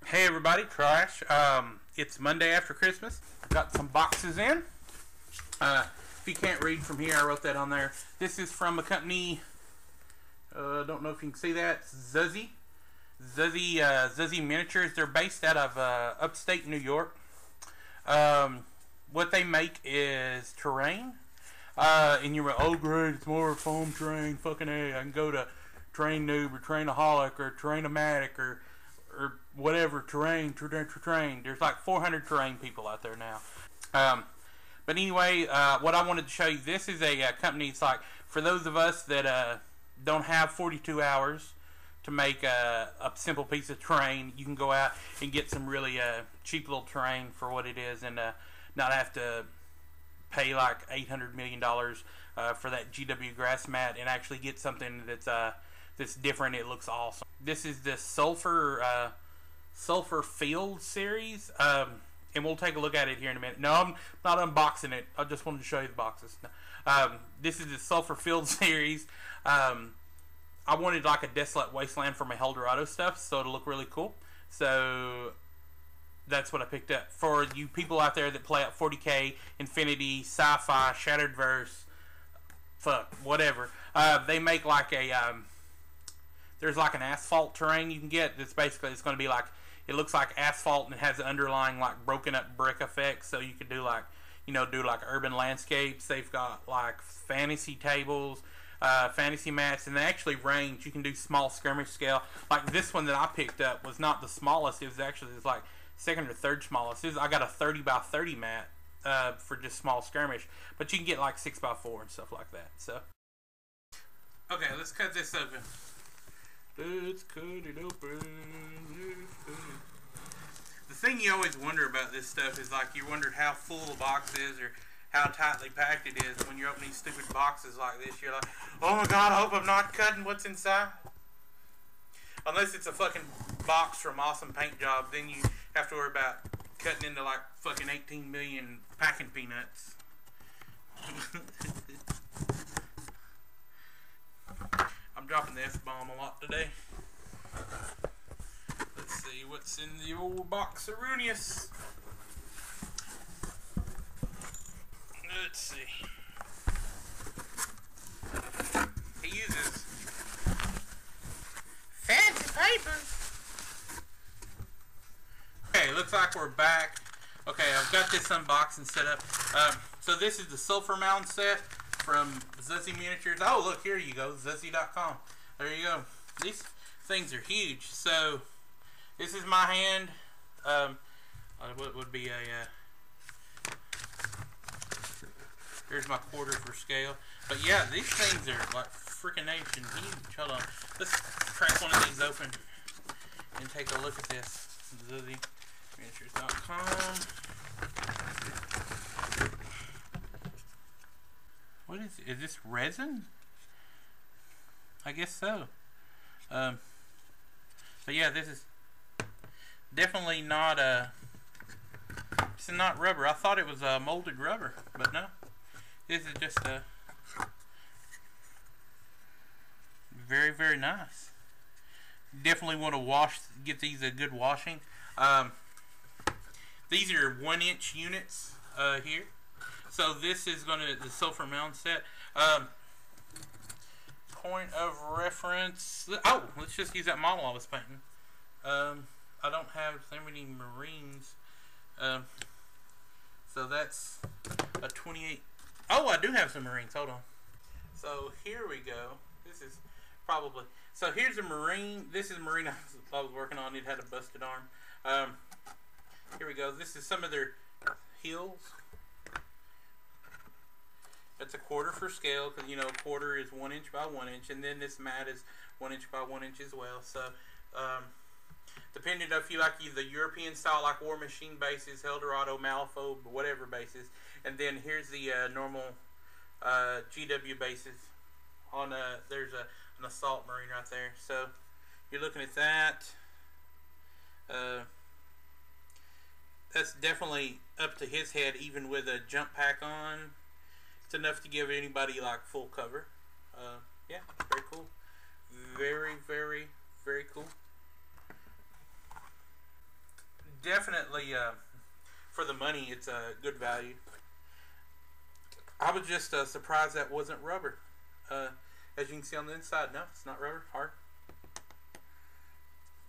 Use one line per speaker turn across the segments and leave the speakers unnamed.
Hey everybody, Trash. It's Monday after Christmas. I've got some boxes in. If you can't read from here, I wrote that on there. This is from a company, don't know if you can see that, Zuzzy Miniatures. They're based out of upstate New York. What they make is terrain. And you're like, oh great, it's more foam terrain, fucking A. I can go to Terrain Noob or Terrainaholic or Terrainomatic or whatever, terrain. There's like 400 terrain people out there now. But anyway, what I wanted to show you, this is a company. It's like for those of us that don't have 42 hours to make a simple piece of terrain, you can go out and get some really cheap little terrain for what it is, and not have to pay like $800 million for that GW grass mat, and actually get something that's different. It looks awesome. This is the Sulfur Field series, and we'll take a look at it here in a minute. No, I'm not unboxing it. I just wanted to show you the boxes. This is the Sulfur Field series. I wanted like a desolate wasteland for my Eldorado stuff, so it'll look really cool. So that's what I picked up. For you people out there that play at 40K, Infinity, Sci-Fi, Shattered Verse, fuck, whatever. They make like a there's like an asphalt terrain you can get. That's basically, it's going to be like, it looks like asphalt and it has the underlying like broken up brick effect. So you could do like, do like urban landscapes. They've got like fantasy tables, fantasy mats, and they actually range. You can do small skirmish scale. Like this one that I picked up was not the smallest. It was like second or third smallest. I got a 30 by 30 mat for just small skirmish, but you can get like 6x4 and stuff like that. So okay, let's cut this open. Let's cut it open. The thing you always wonder about this stuff is like, you wondered how full the box is or how tightly packed it is. When you're opening stupid boxes like this, you're like, oh my god, I hope I'm not cutting what's inside. Unless it's a fucking box from Awesome Paint Job, then you have to worry about cutting into like fucking 18 million packing peanuts. I'm dropping the F-bomb a lot today. Let's see what's in the old box erroneous. Let's see. He uses fancy paper. Okay, looks like we're back. Okay, I've got this unboxed and set up. So this is the Sulfur Mound set from Zuzzy Miniatures. Oh, look, here you go, Zuzzy.com. There you go. These things are huge. So this is my hand. What would be a here's my quarter for scale. But yeah, these things are like freaking nation huge. Hold on, let's crack one of these open and take a look at this. Zuzzy Miniatures.com. What is it? Is this resin? I guess so. But yeah, this is definitely not this is not rubber. I thought it was molded rubber, but no. This is just very, very nice. Definitely want to get these a good washing. These are 1-inch units here. So this is the Sulfur Mound set. Point of reference. Oh, let's just use that model I was painting. I don't have so many Marines. So that's a 28. Oh, I do have some Marines. Hold on. So here we go. This is probably. So here's a Marine. This is a Marine I was working on. It had a busted arm. Here we go. This is some of their heels. That's a quarter for scale, because a quarter is 1 inch by 1 inch, and then this mat is 1 inch by 1 inch as well. So, depending if you like the European style, like War Machine bases, Eldorado, Malifaux, whatever bases, and then here's the normal GW bases. On there's an assault marine right there. So you're looking at that. That's definitely up to his head, even with a jump pack on. It's enough to give anybody like full cover. Yeah, very cool. Very, very, very cool. for the money, it's a good value. I was just surprised that wasn't rubber. As you can see on the inside, no, it's not rubber, hard.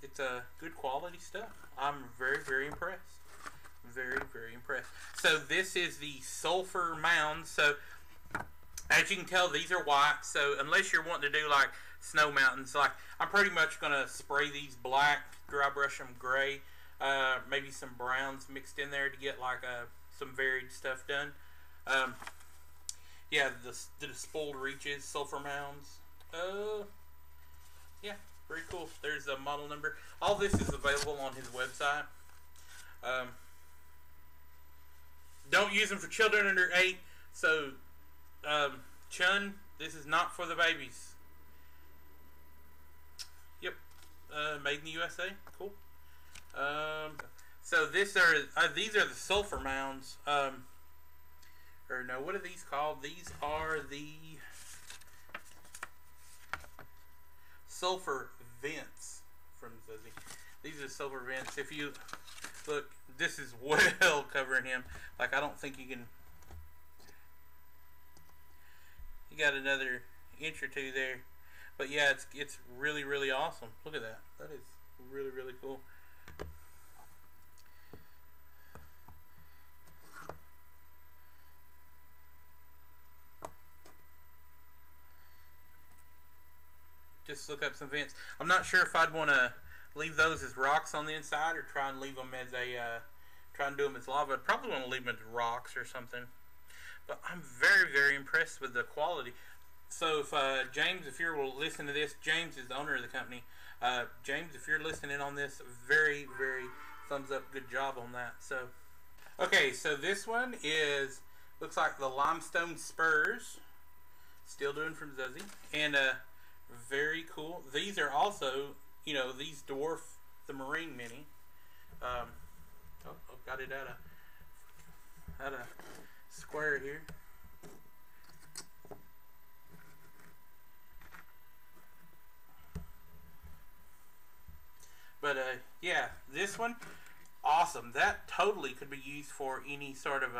It's good quality stuff. I'm very, very impressed. Very, very impressed. So this is the sulfur mounds. So as you can tell, these are white. So unless you're wanting to do like snow mountains, like I'm pretty much going to spray these black, dry brush them gray, maybe some browns mixed in there to get like some varied stuff done. Yeah, the Despoiled Reaches sulfur mounds. Yeah, very cool. There's the model number. All this is available on his website. Don't use them for children under 8. So, Chun, this is not for the babies. Yep, made in the USA. Cool. So these are the sulfur mounds. Or no, what are these called? These are the sulfur vents from Zuzzy. These are sulfur vents. If you look, this is well covering him. Like I don't think you can. You got another inch or two there, but yeah, it's really, really awesome. Look at that. That is really, really cool. Just look up some vents. I'm not sure if I'd want to leave those as rocks on the inside or try and leave them as try and do them as lava. I'd probably want to leave them as rocks or something. But I'm very, very impressed with the quality. So if James, if you're listening to this, James is the owner of the company. James, if you're listening on this, very, very thumbs up, good job on that. So, okay, so this one looks like the limestone spurs. Still doing from Zuzzy. And very cool. These are also, these dwarf the Marine Mini. Got it out of square here. But yeah, this one, awesome. That totally could be used for any sort of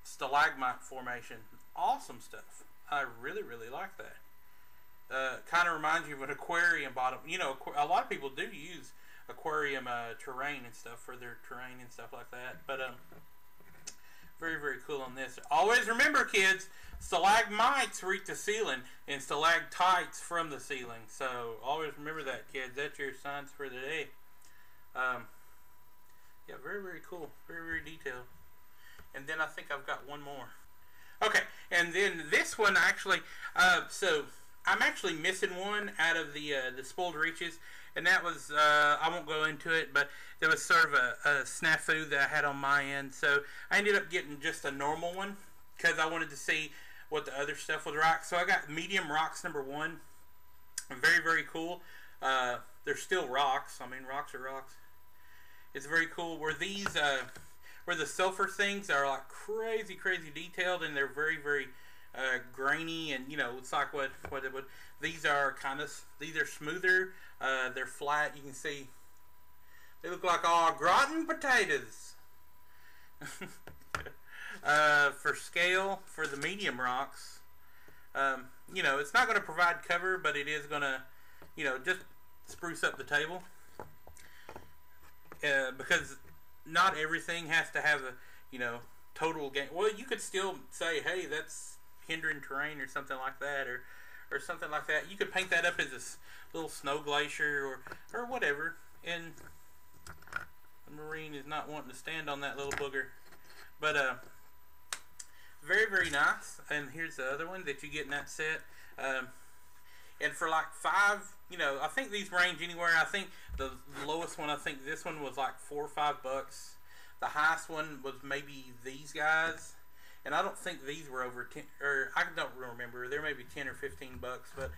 stalagmite formation. Awesome stuff. I really, really like that. Kind of reminds you of an aquarium bottom. A lot of people do use aquarium terrain and stuff for their terrain and stuff like that. But very, very cool on this. Always remember, kids, stalagmites reach the ceiling and stalactites from the ceiling. So always remember that, kids. That's your science for the day. Yeah, very, very cool. Very, very detailed. And then I think I've got one more. Okay, and then this one actually, so I'm actually missing one out of the Despoiled Reaches, and that was, I won't go into it, but there was sort of a snafu that I had on my end, so I ended up getting just a normal one, because I wanted to see what the other stuff was rock. So I got medium rocks number 1, very, very cool. They're still rocks. I mean, rocks are rocks. It's very cool. Where these, where the sulfur things are like crazy, crazy detailed, and they're very, very grainy, and it's like what it would. These are these are smoother. They're flat. You can see they look like all gratin potatoes. For scale, for the medium rocks, it's not going to provide cover, but it is going to, just spruce up the table. Because not everything has to have a, total gain. Well, you could still say, hey, that's hindering terrain or something like that, or something like that. You could paint that up as a little snow glacier or whatever. And the Marine is not wanting to stand on that little booger. But, very, very nice. And here's the other one that you get in that set. And for like $5, I think these range anywhere. I think the lowest one, I think this one was like $4 or $5. The highest one was maybe these guys, and I don't think these were over 10, or I don't remember. They're maybe 10 or 15 bucks, but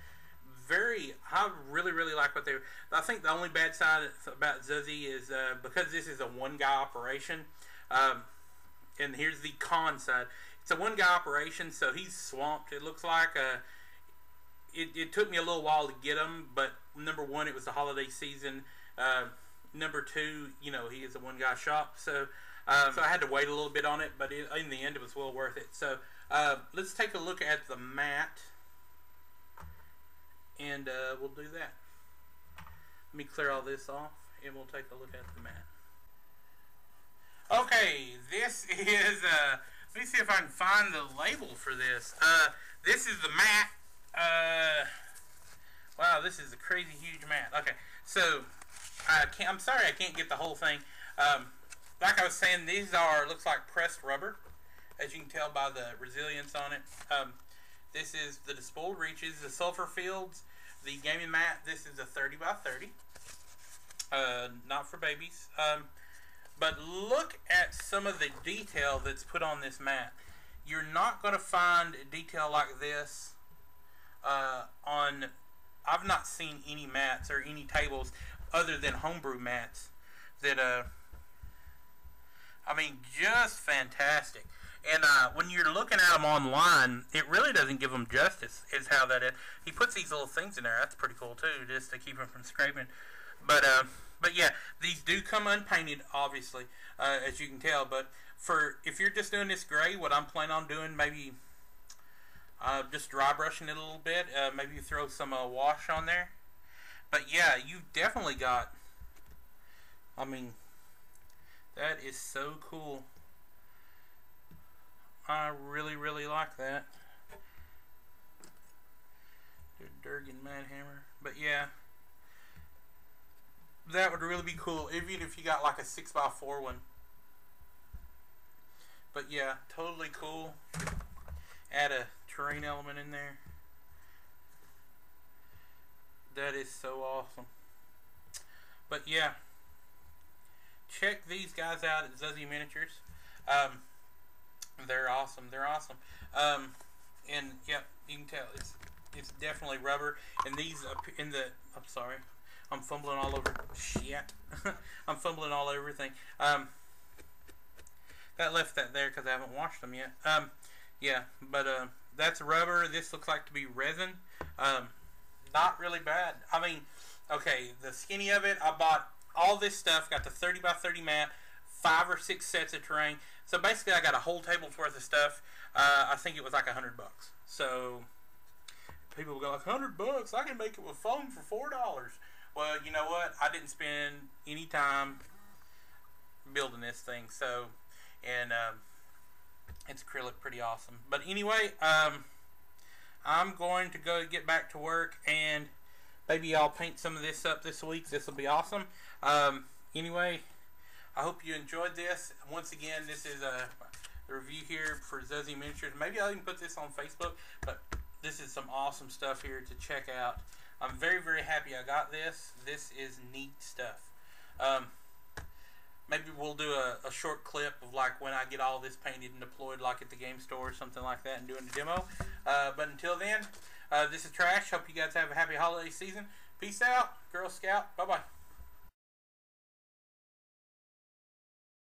I really, really like what they were. I think the only bad side about Zuzzy is because this is a one-guy operation, and here's the con side. It's a one-guy operation, so he's swamped. It looks like it took me a little while to get him, but number one, it was the holiday season. number 2, you know, he is a one-guy shop. So so I had to wait a little bit on it, but in the end, it was well worth it. So let's take a look at the mat, and we'll do that. Let me clear all this off, and we'll take a look at the mat. Okay, this is, let me see if I can find the label for this. This is the mat. Wow, this is a crazy huge mat. Okay, so I'm sorry I can't get the whole thing. Like I was saying, these are, looks like pressed rubber, as you can tell by the resilience on it. This is the Despoiled Reaches, the Sulfur Fields, the gaming mat. This is a 30 by 30. Not for babies. But look at some of the detail that's put on this mat. You're not going to find detail like this on... I've not seen any mats or any tables other than homebrew mats that, I mean, just fantastic. And when you're looking at them online, it really doesn't give them justice, is how that is. He puts these little things in there. That's pretty cool, too, just to keep them from scraping. But yeah, these do come unpainted, obviously, as you can tell. But if you're just doing this gray, what I'm planning on doing, maybe just dry brushing it a little bit. Maybe you throw some wash on there. But yeah, you've definitely got, I mean, that is so cool. I really, really like that. The Durgan Mad Hammer. But yeah, that would really be cool, even if you got like a 6x4 one. But yeah, totally cool. Add a terrain element in there. That is so awesome. But yeah, check these guys out at Zuzzy Miniatures. They're awesome. They're awesome. And yeah, you can tell it's definitely rubber. And these in the, I'm sorry, I'm fumbling all over shit. I'm fumbling all over everything. That left that there because I haven't washed them yet. Yeah, but that's rubber. This looks like to be resin. Not really bad. I mean, okay, the skinny of it, I bought all this stuff. Got the 30 by 30 mat, 5 or 6 sets of terrain. So basically, I got a whole table's worth of stuff. I think it was like $100. So people will go like, $100? I can make it with foam for $4. Well, you know what? I didn't spend any time building this thing. So, and it's acrylic, pretty awesome. But anyway, I'm going to go get back to work, and maybe I'll paint some of this up this week. This will be awesome. Anyway, I hope you enjoyed this. Once again, this is a review here for Zuzzy Miniatures. Maybe I'll even put this on Facebook, but this is some awesome stuff here to check out. I'm very, very happy I got this. This is neat stuff. Maybe we'll do a short clip of like when I get all this painted and deployed, like at the game store or something like that, and doing a demo. But until then, this is Trash. Hope you guys have a happy holiday season. Peace out, Girl Scout. Bye-bye.